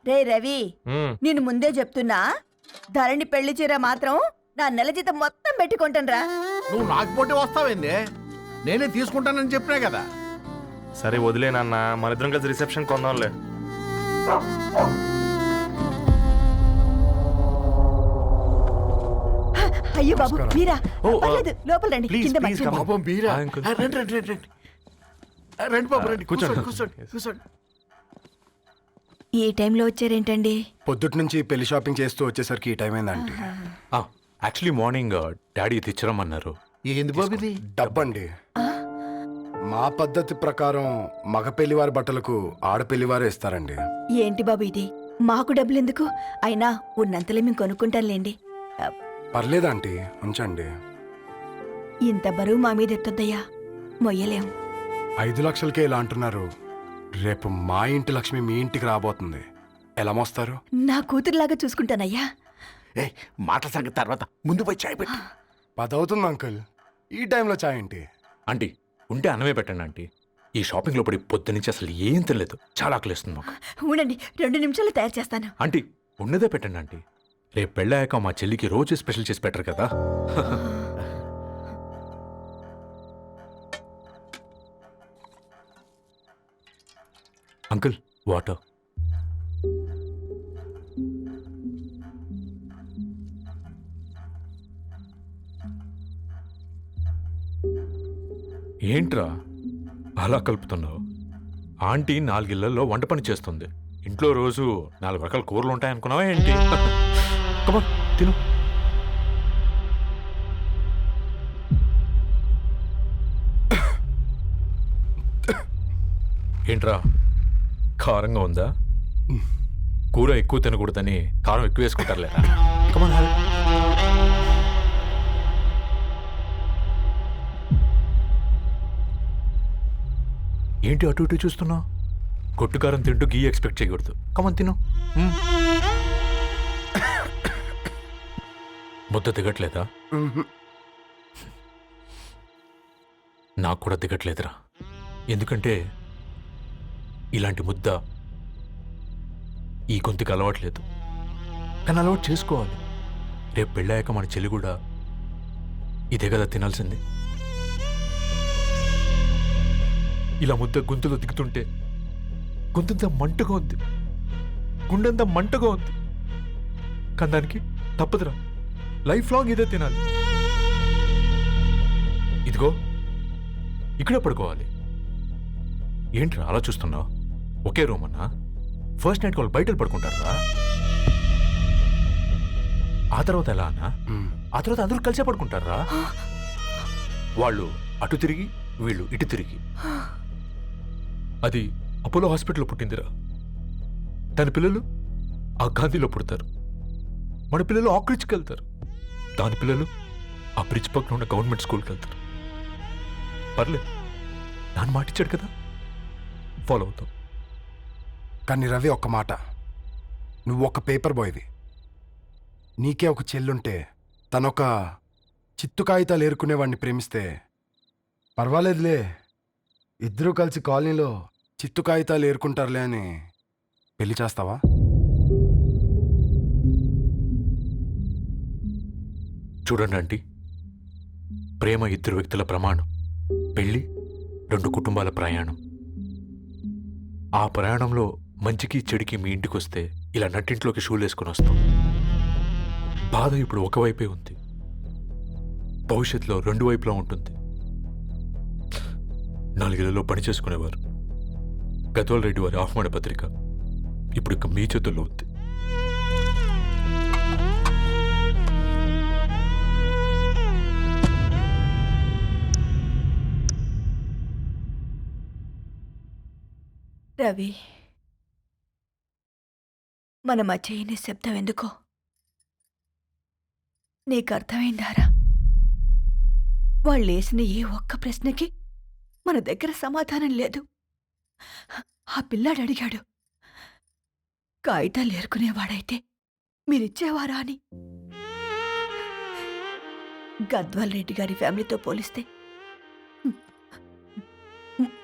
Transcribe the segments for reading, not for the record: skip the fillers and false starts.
రే రవి, నేను ముందే చెప్తున్నా, ధరణి పెళ్లి చీర మాత్రం నా నెల జీతం మొత్తం పెట్టుకుంటానురా. నువ్వు నాకు పోటీ వస్తావేంది? నేనే తీసుకుంటానని చెప్పినా కదా. సరే వదిలేనన్న, మన ఇద్దరం కలిసి రిసెప్షన్ కొందాంలే. అయ్యో బాబు మీరా? ఓ, పర్లేదు, లోపల రండి. ప్లీజ్, కింద ప్లీజ్ మంచం. కమ్. పాపం మీరా? ఆ, అంకుల్. రండి రండి రండి రండి. రండి బాబు రండి, కూర్చోండి కూర్చోండి కూర్చోండి. ఈ టైంలో వచ్చారేంటండి? పొద్దుటి నుంచి పెళ్లి షాపింగ్ చేస్తూ వచ్చేసరికి ఈ టైం అయిందండి. యాక్చువల్లీ మార్నింగ్ డాడీ తెచ్చరమన్నారు. ఏంది బాబు ఇది? డబ్బండి. మా పద్ధతి ప్రకారం మగ పెళ్లివారి బట్టలకు ఆడపెళ్లివారే ఇస్తారండి. ఏంటి బాబు ఇది? మాకు డబ్బులు ఎందుకు? అయినా ఉన్నంతలే మేము కొనుక్కుంటాంలేండి. పర్లేదంటీ, ఉంచండి. ఇంత బరువు మా మీద ఎత్తొద్దయ్యా, మొయ్యలేం. 5 లక్షలకే ఇలా అంటున్నారు. రేపు మా ఇంటి లక్ష్మి మీ ఇంటికి రాబోతుంది. ఎలా మోస్తారు? నా కూతురులాగా చూసుకుంటానయ్యా. ఏ మాట సంగతి తర్వాత, ముందు పోయి చాయ్ పెట్టి. 10 అవుతుంది అంకుల్, ఈ టైంలో చాయ్ ఏంటి? ఆంటీ ఉంటే అన్నమే పెట్టండి ఆంటీ. ఈ షాపింగ్లో పడి పొద్దు నుంచి అసలు ఏం తెలియదు, చాలా ఆకలిస్తుంది మాకు. ఉండండి, 2 నిమిషాలు తయారు చేస్తాను. ఆంటీ ఉన్నదే పెట్టండి ఆంటీ. రేపు పెళ్ళాక మా చెల్లికి రోజు స్పెషల్ చేసి పెట్టరు కదా. Uncle water. ఏంట్రా అలా కలుపుతున్నావు? ఆంటీ 4 ఇళ్లలో వంట పని చేస్తుంది. ఇంట్లో రోజు 4 రకాల కూరలు ఉంటాయనుకున్నావా ఏంటి? కమా తిను. ఏంట్రా కారంగా ఉందా? కూర ఎక్కువ తినకూడదని కారం ఎక్కువ వేసుకుంటారులేరా. కమా ఏంటి అటు ఇటు చూస్తున్నావు? కొట్టుకారం తింటూ గీ ఎక్స్పెక్ట్ చేయకూడదు. కమన్ తిను. ముద్ద దిగట్లేదా? నాకు కూడా దిగట్లేదురా. ఎందుకంటే ఇలాంటి ముద్ద ఈ గొంతుకి అలవాట్లేదు. కానీ అలవాటు చేసుకోవాలి. రేపు పెళ్ళాక మన చెల్లి కూడా ఇదే కదా తినాల్సింది. ఇలా ముద్ద గొంతులో దిగుతుంటే గొంతంతా మంటగా ఉంది, గుండెంతా మంటగా ఉంది. కానీ దానికి తప్పదురా, లైఫ్ లాంగ్ ఇదే తినాలి. ఇదిగో ఇక్కడే పడుకోవాలి. ఏంట్రా అలా చూస్తున్నావు? ఒకే రూమ్ అన్నా? ఫస్ట్ నైట్ వాళ్ళు బయట పడుకుంటారా? ఆ తర్వాత ఎలా అన్నా? ఆ తర్వాత అందరూ కలిసే పడుకుంటారా? వాళ్ళు అటు తిరిగి, వీళ్ళు ఇటు తిరిగి. అది అపోలో హాస్పిటల్లో పుట్టిందిరా. దాని పిల్లలు ఆ గాంధీలో పుడతారు. మన పిల్లలు ఆక్రిడ్జ్కి వెళ్తారు. దాని పిల్లలు ఆ బ్రిడ్జ్ పక్కన ఉన్న గవర్నమెంట్ స్కూల్కి వెళ్తారు. పర్లేదు, దాన్ని మాటిచ్చాడు కదా, ఫాలో అవుతాం. కానీ రవి, ఒక్క మాట. నువ్వు ఒక పేపర్ బాయ్వి. నీకే ఒక చెల్లుంటే తనొక చిత్తు కాగితాలు ఏరుకునేవాడిని ప్రేమిస్తే పర్వాలేదులే, ఇద్దరూ కలిసి కాలనీలో చిత్తు కాగితాలు ఏరుకుంటారులే అని పెళ్లి చేస్తావా? చూడండి ఆంటీ, ప్రేమ 2 వ్యక్తుల ప్రమాణం, పెళ్లి 2 కుటుంబాల ప్రయాణం. ఆ ప్రయాణంలో మంచికి చెడుకి మీ ఇంటికి వస్తే ఇలా నట్టింట్లోకి షూలు వేసుకుని వస్తాం. బాధ ఇప్పుడు ఒకవైపే ఉంది, భవిష్యత్తులో 2 వైపులా ఉంటుంది. 4 ఇళ్లలో పని చేసుకునేవారు గద్వాల్ రెడ్డి వారి ఆహ్వాన పత్రిక ఇప్పుడు ఇక మీ చేతుల్లో ఉంది. రవి, మన మధ్య ఈ నిశ్శబ్దం ఎందుకో నీకు అర్థమైందారా? వాళ్ళేసిన ఏ ఒక్క ప్రశ్నకి మన దగ్గర సమాధానం లేదు. ఆ పిల్లాడు అడిగాడు, కాగితాలు ఏరుకునేవాడైతే మీరిచ్చేవారా అని. గద్వాల్ రెడ్డి గారి ఫ్యామిలీతో పోలిస్తే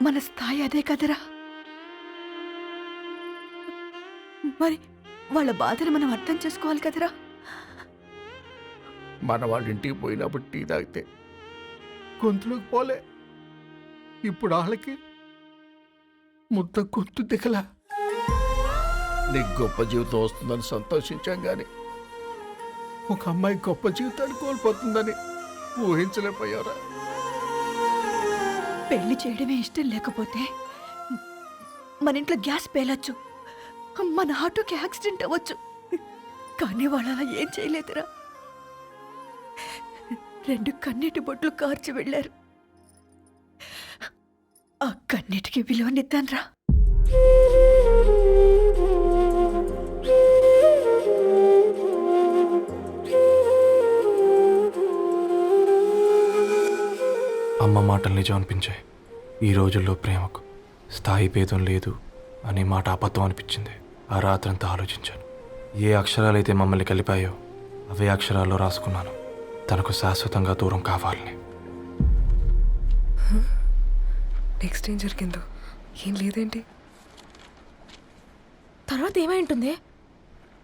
మన స్థాయి అదే కదరా. మరి వాళ్ళ బాధను మనం అర్థం చేసుకోవాలి కదరా. మన వాళ్ళ ఇంటికి పోయినప్పుడు టీ తాగితే గొంతులోకి పోలే, ఇప్పుడు వాళ్ళకి ముద్ద గొంతు దిగలా. నీకు గొప్ప జీవితం వస్తుందని సంతోషించాం కానీ ఒక అమ్మాయి గొప్ప జీవితాన్ని కోల్పోతుందని ఊహించలేకపోయారా? పెళ్లి చేయడమే ఇష్టం లేకపోతే మన ఇంట్లో గ్యాస్ పేలొచ్చు, మన ఆటోకి యాక్సిడెంట్ అవ్వచ్చు, కానీ వాళ్ళు అలా ఏం చేయలేదురా. 2 కన్నీటి బొట్లు కార్చి వెళ్ళారు. ఆ కన్నీటికి విలువనిద్దాన్రా. అమ్మ మాటలు నిజం అనిపించాయి. ఈ రోజుల్లో ప్రేమకు స్థాయి భేదం లేదు అనే మాట అబద్ధం అనిపించింది. ఆ రాత్రంతా ఆలోచించాను. ఏ అక్షరాలైతే మమ్మల్ని కలిపాయో అవే అక్షరాల్లో రాసుకున్నాను, తనకు శాశ్వతంగా దూరం కావాలని. నెక్స్ట్ ఏం జరిగిందో ఏం లేదేంటి? తర్వాత ఏమై ఉంటుంది?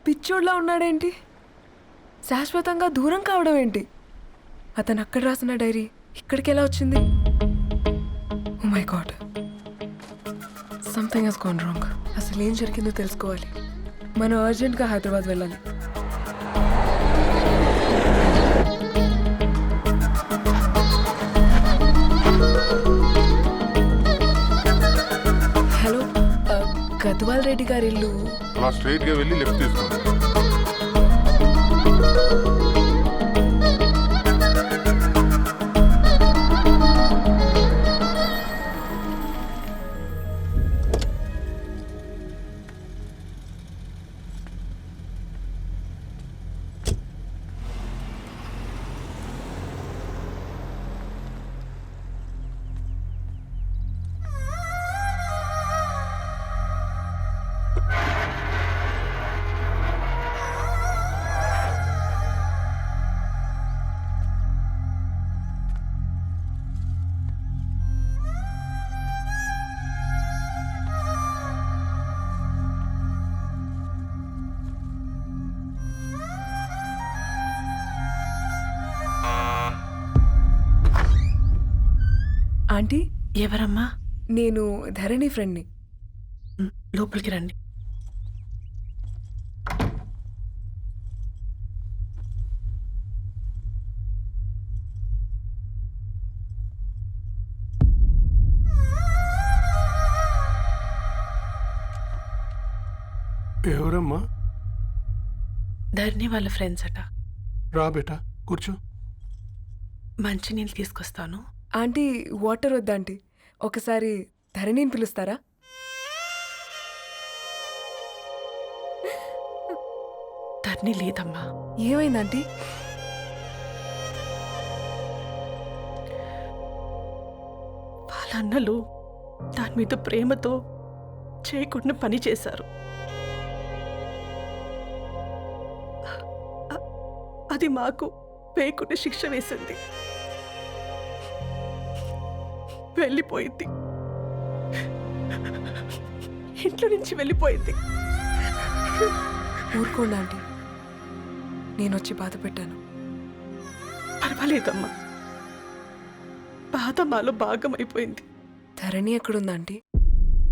పిచ్చోడ్లా ఉన్నాడేంటి? శాశ్వతంగా దూరం కావడం ఏంటి? అతను అక్కడ రాసిన డైరీ ఇక్కడికి ఎలా వచ్చింది? Oh my god, something has gone wrong. అసలు ఏం జరిగిందో తెలుసుకోవాలి. మనం అర్జెంట్గా హైదరాబాద్ వెళ్ళాలి. హలో, గద్వాల్ రెడ్డి గారి ఇల్లు అలా స్ట్రైట్ గా వెళ్ళి లెఫ్ట్ తీసుకోండి. ఆంటీ, ఎవరమ్మా? నేను ధరణి ఫ్రెండ్ని. లోపలికి రండి. ఎవరమ్మా? ధరణి వాళ్ళ ఫ్రెండ్స్ అట. రా బేటా, కూర్చో. మంచినీళ్ళు తీసుకొస్తాను. ఆంటీ, వాటర్ వద్దా ఆంటీ? ఒకసారి ధరణిని పిలుస్తారా? ధరణి లేదమ్మా. ఏమైంది ఆంటీ? వాళ్ళ అన్నలు దాని మీద ప్రేమతో చేయకుండా పని చేశారు. అది మాకు వేయకుండా శిక్ష వేసింది. వెళ్ళిపోయింది, ఇంట్లో నుంచి వెళ్ళిపోయింది. ఊరుకోండి ఆంటీ, నేను వచ్చి బాధ పెట్టాను. పర్వాలేదమ్మా, బాధ మాలో భాగం అయిపోయింది. ధరణి ఎక్కడుందా ఆంటీ?